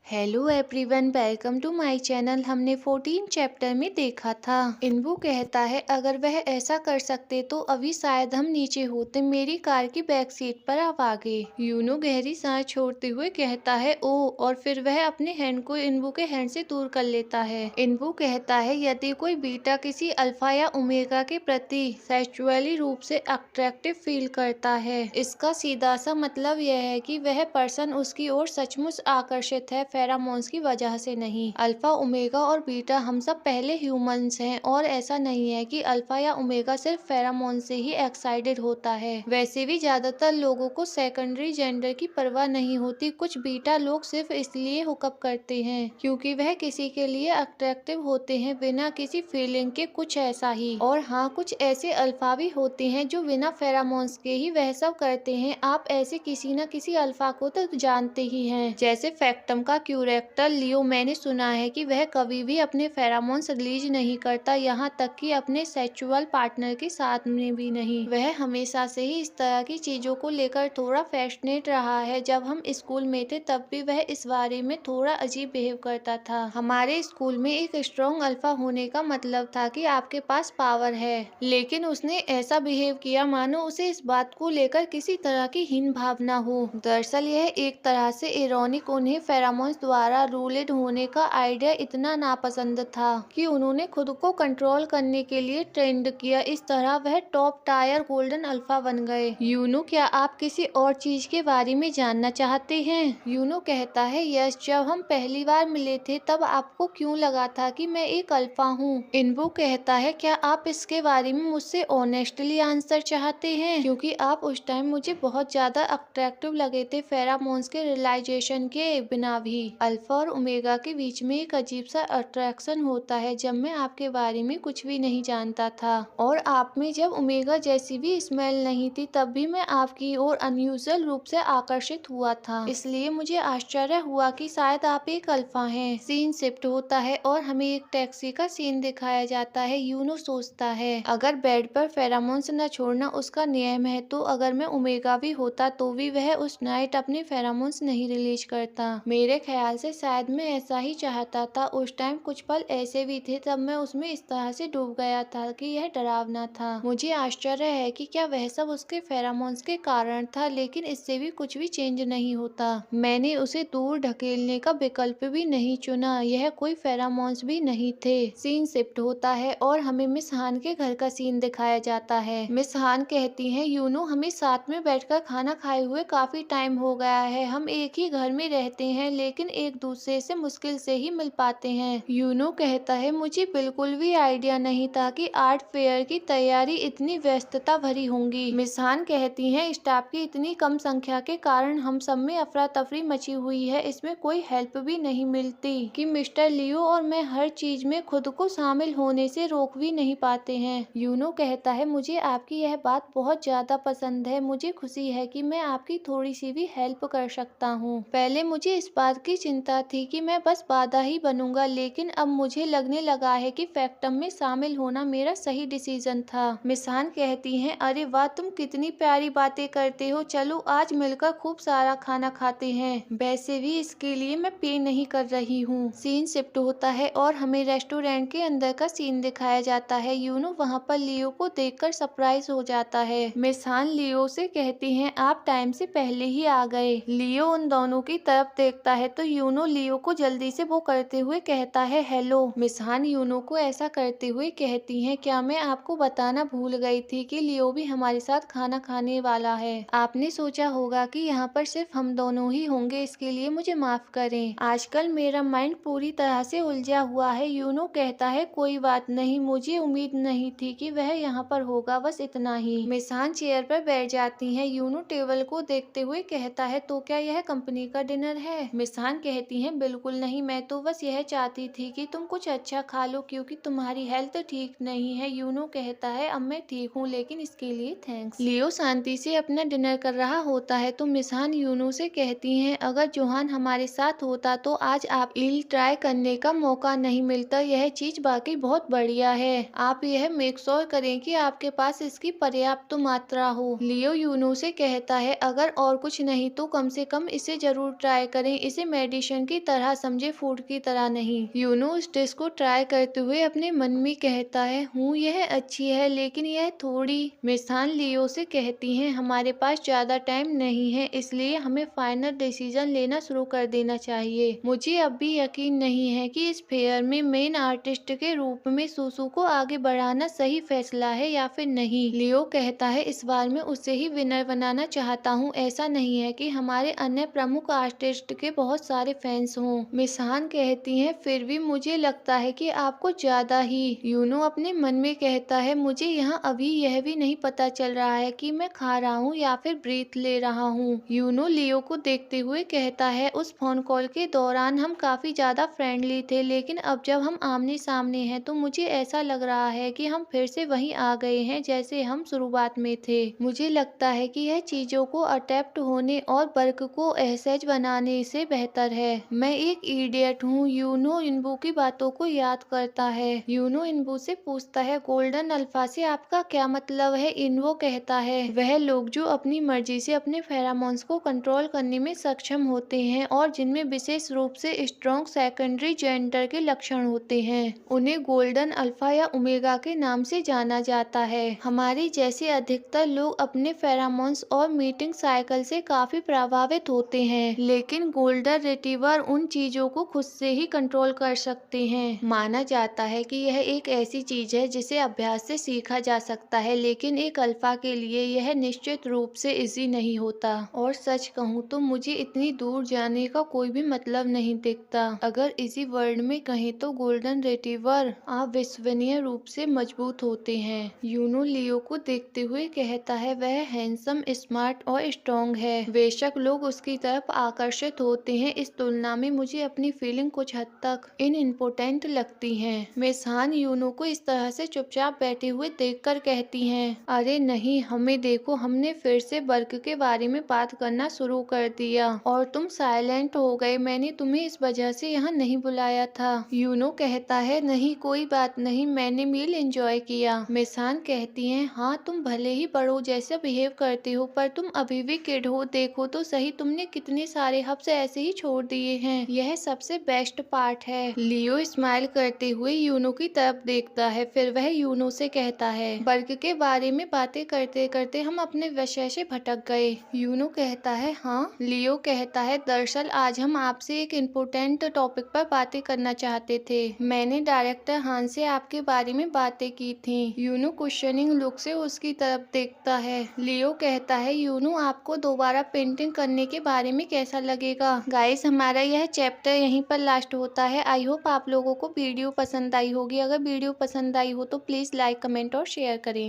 Hello everyone, welcome to my channel. हमने 14 chapter में देखा था। इनवू कहता है अगर वह ऐसा कर सकते तो अभी शायद हम नीचे होते, मेरी कार की बैक सीट पर अब आगे। यूनो गहरी सांस छोड़ते हुए कहता है ओ, और फिर वह अपने हैंड को इनवू के हैंड से दूर कर लेता है। इनवू कहता है यदि कोई बीटा किसी अल्फा या ओमेगा के प्रति सेक्सुअली रूप से अट्रैक्टिव फील करता है, इसका सीधा सा मतलब यह है कि वह पर्सन उसकी ओर सचमुच आकर्षित है, फेरामोन्स की वजह से नहीं। अल्फा, ओमेगा और बीटा हम सब पहले ह्यूमंस हैं, और ऐसा नहीं है कि अल्फा या ओमेगा सिर्फ फेरामोन से ही एक्साइटेड होता है। वैसे भी ज्यादातर लोगों को सेकेंडरी जेंडर की परवाह नहीं होती। कुछ बीटा लोग सिर्फ इसलिए हुकअप करते हैं क्योंकि वह किसी के लिए अट्रैक्टिव होते हैं बिना किसी फीलिंग के, कुछ ऐसा ही। और हाँ, कुछ ऐसे अल्फा भी होते हैं जो बिना फेरामोन्स के ही वह सब करते हैं। आप ऐसे किसी न किसी अल्फा को तो जानते ही हैं, जैसे फैक्टम का क्यूरेक्टर लियो। मैंने सुना है कि वह कभी भी अपने फेरामोन्स रिलीज नहीं करता, यहाँ तक कि अपने सेक्सुअल पार्टनर के साथ में भी नहीं। वह हमेशा से ही इस तरह की चीजों को लेकर थोड़ा फैशनेट रहा है। जब हम स्कूल में थे तब भी वह इस बारे में थोड़ा अजीब बिहेव करता था। हमारे स्कूल में एक स्ट्रॉन्ग अल्फा होने का मतलब था कि आपके पास पावर है, लेकिन उसने ऐसा बिहेव किया मानो उसे इस बात को लेकर किसी तरह की हीन भावना हो। दरअसल यह एक तरह से इरोनिक, उन्हें फेरामोन्स द्वारा रूलेड होने का आइडिया इतना नापसंद था कि उन्होंने खुद को कंट्रोल करने के लिए ट्रेंड किया। इस तरह वह टॉप टायर गोल्डन अल्फा बन गए। यूनो, क्या आप किसी और चीज के बारे में जानना चाहते हैं? यूनो कहता है यस, जब हम पहली बार मिले थे तब आपको क्यों लगा था कि मैं एक अल्फा हूँ? इनवू कहता है क्या आप इसके बारे में मुझसे ऑनेस्टली आंसर चाहते हैं, क्योंकि आप उस टाइम मुझे बहुत ज्यादा अट्रैक्टिव लगे थे, फेरामोन्स के रियलाइजेशन के बिना भी। अल्फा और ओमेगा के बीच में एक अजीब सा अट्रैक्शन होता है जब मैं आपके बारे में कुछ भी नहीं जानता था, और आप में जब ओमेगा जैसी भी स्मेल नहीं थी तब भी मैं आपकी ओर अनयूजुअल रूप से आकर्षित हुआ था। इसलिए मुझे आश्चर्य हुआ कि शायद आप एक अल्फा हैं। सीन शिफ्ट होता है और हमें एक टैक्सी का सीन दिखाया जाता है। यूनो सोचता है अगर बेड पर फेरामोन्स न छोड़ना उसका नियम है तो अगर मैं ओमेगा भी होता तो भी वह उस नाइट अपने फेरामोन्स नहीं रिलीज करता। मेरे ख्याल से शायद मैं ऐसा ही चाहता था। उस टाइम कुछ पल ऐसे भी थे तब मैं उसमें इस तरह से डूब गया था कि यह डरावना था। मुझे आश्चर्य है कि क्या वह सब उसके फेरामोन्स के कारण था, लेकिन इससे भी कुछ भी चेंज नहीं होता। मैंने उसे दूर ढकेलने का विकल्प भी नहीं चुना, यह कोई फेरामोन्स भी नहीं थे। सीन शिफ्ट होता है और हमें मिस हान के घर का सीन दिखाया जाता है। मिस हान कहती हैं यूनो, हमें साथ में बैठकर खाना खाए हुए काफी टाइम हो गया है। हम एक ही घर में रहते हैं लेकिन एक दूसरे से मुश्किल से ही मिल पाते हैं। यूनो कहता है मुझे बिल्कुल भी आइडिया नहीं था कि आर्ट फेयर की तैयारी इतनी व्यस्तता भरी होंगी। मिस हान कहती हैं स्टाफ की इतनी कम संख्या के कारण हम सब में अफरा तफरी मची हुई है, इसमें कोई हेल्प भी नहीं मिलती कि मिस्टर लियो और मैं हर चीज में खुद को शामिल होने से रोक भी नहीं पाते हैं। यूनो कहता है मुझे आपकी यह बात बहुत ज्यादा पसंद है, मुझे खुशी है कि मैं आपकी थोड़ी सी भी हेल्प कर सकता हूँ। पहले मुझे इस बात की चिंता थी कि मैं बस बाधा ही बनूंगा, लेकिन अब मुझे लगने लगा है कि फैक्टम में शामिल होना मेरा सही डिसीजन था। मिस हान कहती हैं अरे वाह, तुम कितनी प्यारी बातें करते हो, चलो आज मिलकर खूब सारा खाना खाते हैं। वैसे भी इसके लिए मैं पे नहीं कर रही हूँ। सीन शिफ्ट होता है और हमें रेस्टोरेंट के अंदर का सीन दिखाया जाता है। यूनो वहाँ पर लियो को देखकर सरप्राइज हो जाता है। मिस हान लियो से कहती हैं आप टाइम से पहले ही आ गए। लियो उन दोनों की तरफ देखता है तो यूनो लियो को जल्दी से वो करते हुए कहता है हेलो। मिस हान यूनो को ऐसा करते हुए कहती हैं क्या मैं आपको बताना भूल गई थी कि लियो भी हमारे साथ खाना खाने वाला है। आपने सोचा होगा कि यहाँ पर सिर्फ हम दोनों ही होंगे, इसके लिए मुझे माफ करें। आजकल मेरा माइंड पूरी तरह से उलझा हुआ है। यूनो कहता है कोई बात नहीं, मुझे उम्मीद नहीं थी कि वह यहाँ पर होगा, बस इतना ही। मिस हान चेयर पर बैठ जाती हैं। यूनो टेबल को देखते हुए कहता है तो क्या यह कंपनी का डिनर है? मिस हान कहती हैं बिल्कुल नहीं, मैं तो बस यह चाहती थी कि तुम कुछ अच्छा खा लो क्योंकि तुम्हारी हेल्थ ठीक नहीं है। यूनो कहता है अब मैं ठीक हूँ, लेकिन इसके लिए थैंक्स। लियो शांति से अपना डिनर कर रहा होता है तो मिस हान यूनो से कहती हैं अगर जोहान हमारे साथ होता तो आज आप ईल ट्राई करने का मौका नहीं मिलता, यह चीज बाकी बहुत बढ़िया है। आप यह मेक श्योर करें कि आपके पास इसकी पर्याप्त मात्रा हो। लियो यूनो से कहता है अगर और कुछ नहीं तो कम से कम इसे जरूर ट्राई करें, इसे मेडिसिन की तरह समझे, फूड की तरह नहीं। यूनो उस डिश को ट्राई करते हुए अपने मन में कहता है, यह अच्छी है लेकिन यह थोड़ी। मिसान लियो से कहती हैं, हमारे पास ज्यादा टाइम नहीं है, इसलिए हमें फाइनल डिसीजन लेना शुरू कर देना चाहिए। मुझे अब भी यकीन नहीं है कि इस फेयर में मेन आर्टिस्ट के रूप में सुसु को आगे बढ़ाना सही फैसला है या फिर नहीं। लियो कहता है, इस बार मैं उसे ही विनर बनाना चाहता हूँ, ऐसा नहीं है कि हमारे अन्य प्रमुख आर्टिस्ट के बहुत सारे फैंस हों। मिसान कहती हैं, फिर भी मुझे लगता है कि आपको ज्यादा ही। यूनो अपने मन में कहता है, मुझे यहाँ अभी यह भी नहीं पता चल रहा है कि मैं खा रहा हूँ या फिर ब्रीथ ले रहा हूँ। यूनो लियो को देखते हुए कहता है, उस फोन कॉल के दौरान हम काफी ज्यादा फ्रेंडली थे, लेकिन अब जब हम आमने सामने हैं तो मुझे ऐसा लग रहा है कि हम फिर से वहीं आ गए हैं जैसे हम शुरुआत में थे। मुझे लगता है कि यह चीजों को अडेप्ट होने और वर्क को असहज बनाने से बेहतर है। मैं एक इडियट हूँ। यूनो इनबू की बातों को याद करता है। यूनो इनबू से पूछता है, गोल्डन अल्फा से आपका क्या मतलब है? इनवो कहता है, वह लोग जो अपनी मर्जी से अपने फेरामोन्स को कंट्रोल करने में सक्षम होते हैं और जिनमें विशेष रूप से स्ट्रॉन्ग सेकेंडरी जेंडर के लक्षण होते हैं, उन्हें गोल्डन अल्फा या ओमेगा के नाम से जाना जाता है। हमारे जैसे अधिकतर लोग अपने फेरामोन्स और मीटिंग साइकिल से काफी प्रभावित होते हैं, लेकिन गोल्डन रिट्रीवर उन चीजों को खुद से ही कंट्रोल कर सकते हैं। माना जाता है कि यह एक ऐसी चीज है जिसे अभ्यास से सीखा जा सकता है, लेकिन एक अल्फा के लिए यह निश्चित रूप से इजी नहीं होता। और सच कहूँ तो मुझे इतनी दूर जाने का कोई भी मतलब नहीं दिखता। अगर इसी वर्ल्ड में कहें तो गोल्डन रिट्रीवर अविश्वसनीय रूप से मजबूत होते हैं। यूनो लियो को देखते हुए कहता है, वह हैंडसम, स्मार्ट और स्ट्रॉन्ग है। बेशक लोग उसकी तरफ आकर्षित होते हैं, इस तुलना में मुझे अपनी फीलिंग कुछ हद तक इम्पोर्टेंट लगती हैं। मिसान यूनो को इस तरह से चुपचाप बैठे हुए देखकर कहती हैं, अरे नहीं, हमें देखो, हमने फिर से वर्क के बारे में बात करना शुरू कर दिया और तुम साइलेंट हो गए। मैंने तुम्हें इस वजह से यहाँ नहीं बुलाया था। यूनो कहता है, नहीं कोई बात नहीं, मैंने मील एंजॉय किया। मिसान कहती हैं, हाँ तुम भले ही बड़ों जैसे बिहेव करते हो पर तुम अभी भी किड हो। देखो तो सही, तुमने कितने सारे हब्स ऐसे ही छोड़ दिए हैं, यह सबसे बेस्ट पार्ट है। लियो स्माइल करते हुए यूनो की तरफ देखता है, फिर वह यूनो से कहता है, वर्क के बारे में बातें करते करते हम अपने विषय से भटक गए। यूनो कहता है, हाँ। लियो कहता है, दरअसल आज हम आपसे एक इम्पोर्टेंट टॉपिक पर बातें करना चाहते थे। मैंने डायरेक्टर हान से आपके बारे में बातें की थी। यूनो क्वेश्चनिंग लुक से उसकी तरफ देखता है। लियो कहता है, यूनो आपको दोबारा पेंटिंग करने के बारे में कैसा लगेगा? गाइस, हमारा यह चैप्टर यहीं पर लास्ट होता है। आई होप आप लोगों को वीडियो पसंद आई होगी। अगर वीडियो पसंद आई हो तो प्लीज लाइक, कमेंट और शेयर करें।